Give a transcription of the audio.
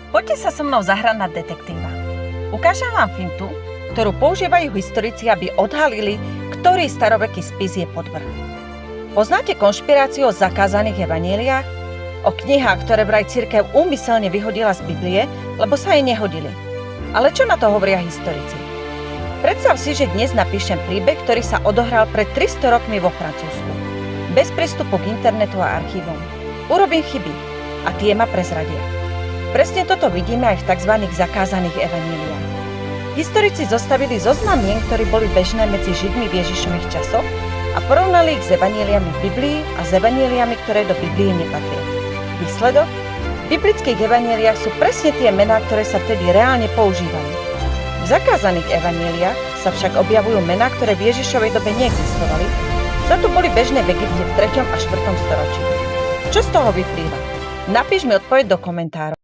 Poďte sa so mnou zahrať na detektíva. Ukážem vám fintu, ktorú používajú historici, aby odhalili, ktorý staroveký spis je podvrh. Poznáte konšpiráciu o zakázaných evanjeliách? O knihách, ktoré vraj cirkev úmyselne vyhodila z Biblie, lebo sa jej nehodili. Ale čo na to hovoria historici? Predstav si, že dnes napíšem príbeh, ktorý sa odohral pred 300 rokmi vo Francúzsku. Bez prístupu k internetu a archívom. Urobím chyby a tie ma prezradia. Presne toto vidíme aj v tzv. Zakázaných evanjeliách. Historici zostavili zoznam mien, ktorí boli bežné medzi Židmi v Ježišových časoch a porovnali ich s evanjeliami v Biblii a s evanjeliami, ktoré do Biblie nepatria. Výsledok? V biblických evanjeliách sú presne tie mená, ktoré sa vtedy reálne používali. V zakázaných evanjeliách sa však objavujú mená, ktoré v Ježišovej dobe neexistovali, za to boli bežné v Egypte v 3. a 4. storočí. Čo z toho vyplýva? Napíš mi odpoveď do komentárov.